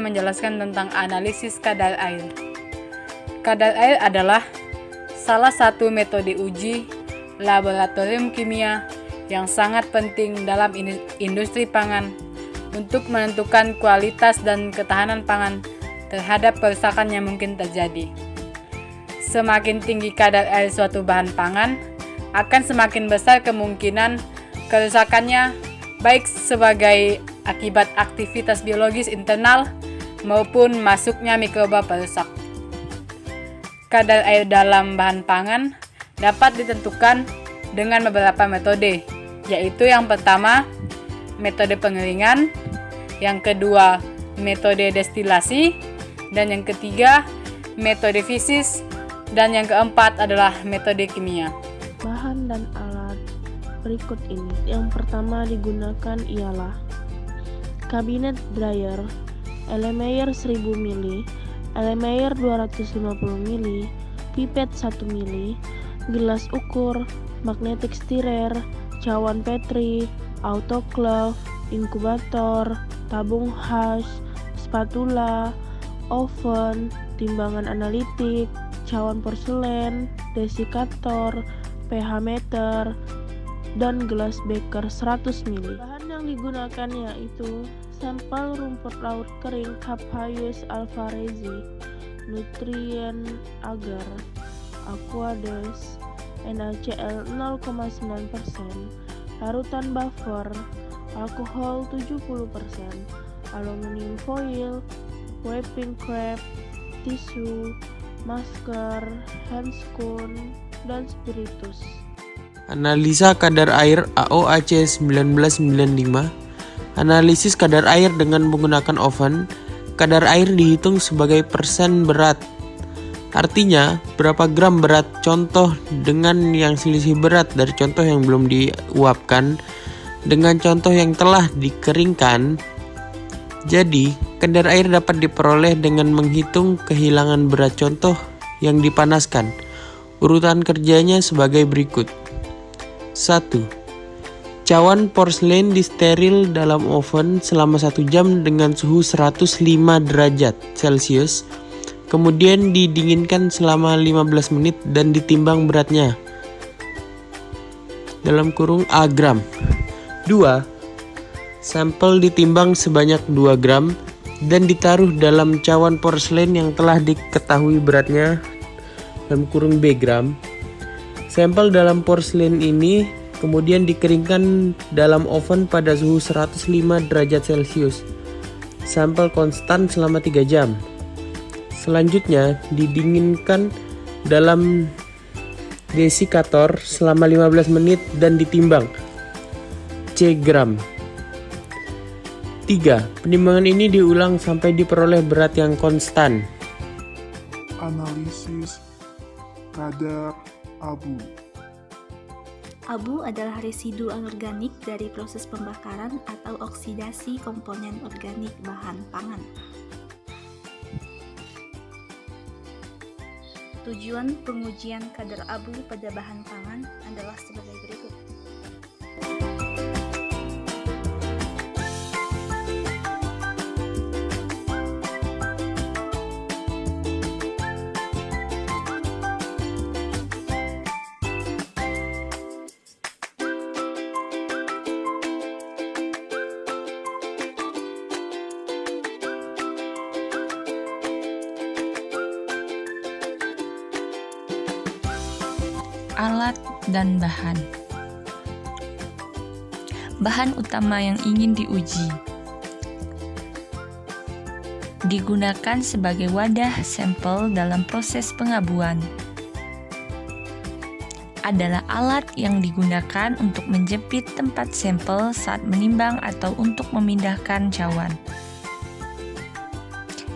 akan menjelaskan tentang analisis kadar air. Kadar air adalah salah satu metode uji laboratorium kimia yang sangat penting dalam industri pangan untuk menentukan kualitas dan ketahanan pangan terhadap kerusakan yang mungkin terjadi. Semakin tinggi kadar air suatu bahan pangan, akan semakin besar kemungkinan kerusakannya, baik sebagai akibat aktivitas biologis internal maupun masuknya mikroba perusak. Kadar air dalam bahan pangan dapat ditentukan dengan beberapa metode, yaitu yang pertama, metode pengeringan, yang kedua, metode destilasi, dan yang ketiga, metode fisis, dan yang keempat adalah metode kimia. Bahan dan alat berikut ini. Yang pertama digunakan ialah kabinet dryer, Erlenmeyer 1000 ml, Erlenmeyer 250 ml, pipet 1 ml, gelas ukur, magnetic stirrer, cawan Petri, autoclave, inkubator, tabung hash, spatula, oven, timbangan analitik, cawan porselen, desikator, pH meter, dan gelas beker 100 ml. Bahan yang digunakan yaitu sampel rumput laut kering Caphaeus alvarezi, nutrien agar, aqueous, NaCl 0,9%, larutan buffer, alkohol 70%, aluminium foil, wrapping crepe, tisu, masker, handscoon, dan spiritus. Analisa kadar air AOAC 1995. Analisis kadar air dengan menggunakan oven. Kadar air dihitung sebagai persen berat. Artinya, berapa gram berat contoh dengan yang selisih berat dari contoh yang belum diuapkan dengan contoh yang telah dikeringkan. Jadi, kadar air dapat diperoleh dengan menghitung kehilangan berat contoh yang dipanaskan. Urutan kerjanya sebagai berikut. 1. Cawan porselen disteril dalam oven selama 1 jam dengan suhu 105 derajat Celcius. Kemudian didinginkan selama 15 menit dan ditimbang beratnya. Dalam kurung A gram. 2. Sampel ditimbang sebanyak 2 gram dan ditaruh dalam cawan porselen yang telah diketahui beratnya. Dalam kurung B gram. Sampel dalam porselen ini kemudian dikeringkan dalam oven pada suhu 105 derajat Celcius. Sampel konstan selama 3 jam. Selanjutnya didinginkan dalam desikator selama 15 menit dan ditimbang. C gram. 3. Penimbangan ini diulang sampai diperoleh berat yang konstan. Analisis kadar abu. Abu adalah residu anorganik dari proses pembakaran atau oksidasi komponen organik bahan pangan. Tujuan pengujian kadar abu pada bahan pangan adalah sebagai berikut. Alat dan bahan. Bahan utama yang ingin diuji digunakan sebagai wadah sampel dalam proses pengabuan. Adalah alat yang digunakan untuk menjepit tempat sampel saat menimbang atau untuk memindahkan cawan.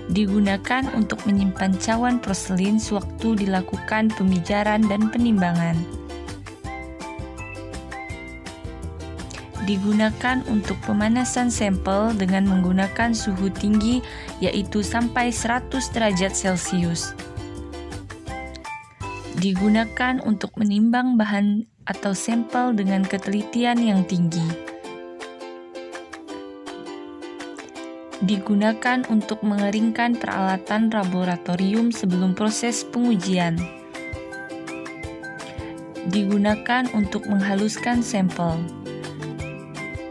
Digunakan untuk menyimpan cawan porselin sewaktu dilakukan pemijaran dan penimbangan. Digunakan untuk pemanasan sampel dengan menggunakan suhu tinggi yaitu sampai 100 derajat Celcius. Digunakan untuk menimbang bahan atau sampel dengan ketelitian yang tinggi. Digunakan untuk mengeringkan peralatan laboratorium sebelum proses pengujian. Digunakan untuk menghaluskan sampel.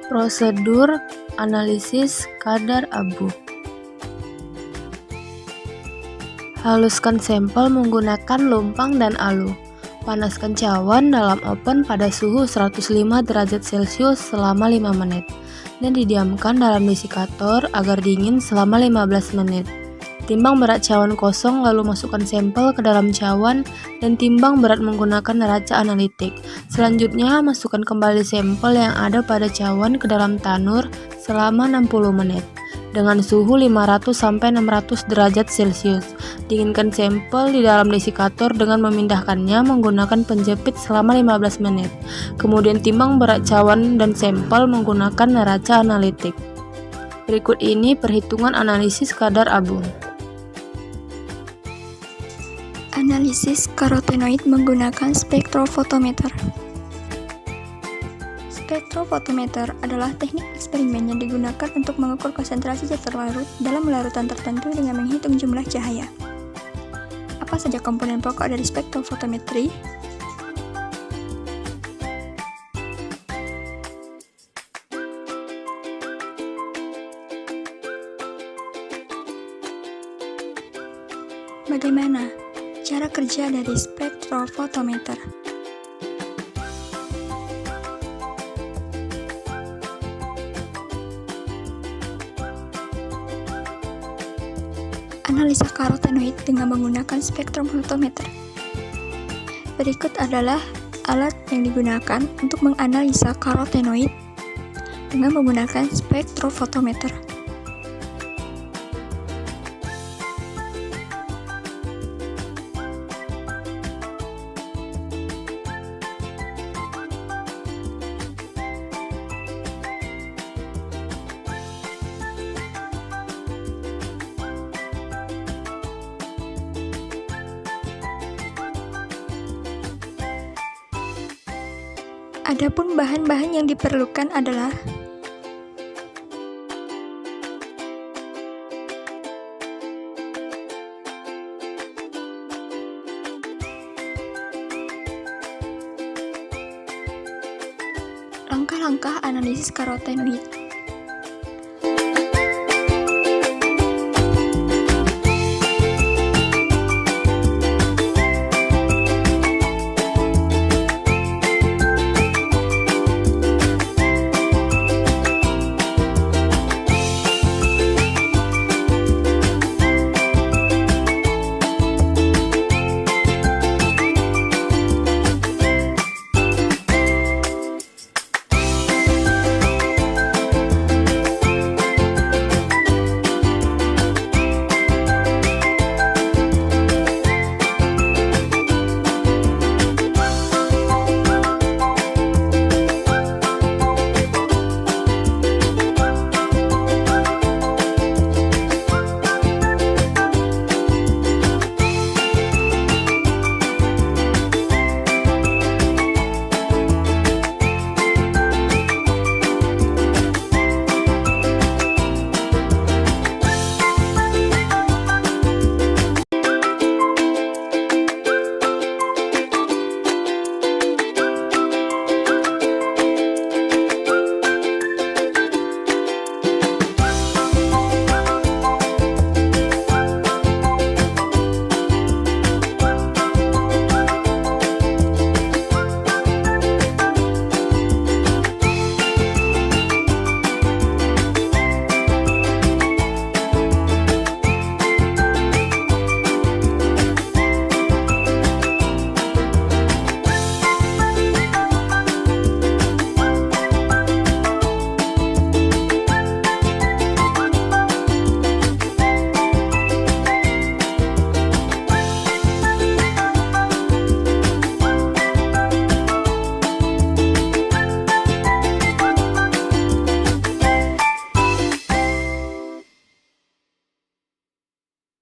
Prosedur analisis kadar abu. Haluskan sampel menggunakan lumpang dan alu. Panaskan cawan dalam oven pada suhu 105 derajat Celcius selama 5 menit dan didiamkan dalam desikator agar dingin selama 15 menit. Timbang berat cawan kosong lalu masukkan sampel ke dalam cawan dan timbang berat menggunakan neraca analitik. Selanjutnya masukkan kembali sampel yang ada pada cawan ke dalam tanur selama 60 menit dengan suhu 500-600 derajat Celcius. Dinginkan sampel di dalam desikator dengan memindahkannya menggunakan penjepit selama 15 menit. Kemudian timbang berat cawan dan sampel menggunakan neraca analitik. Berikut ini perhitungan analisis kadar abu. Analisis karotenoid menggunakan spektrofotometer. Spektrofotometer adalah teknik eksperimen yang digunakan untuk mengukur konsentrasi zat terlarut dalam larutan tertentu dengan menghitung jumlah cahaya. Apa saja komponen pokok dari spektrofotometri? Bagaimana cara kerja dari spektrofotometer? Analisa karotenoid dengan menggunakan spektrofotometer. Berikut adalah alat yang digunakan untuk menganalisa karotenoid dengan menggunakan spektrofotometer. Adapun bahan-bahan yang diperlukan adalah langkah-langkah analisis karotenoid.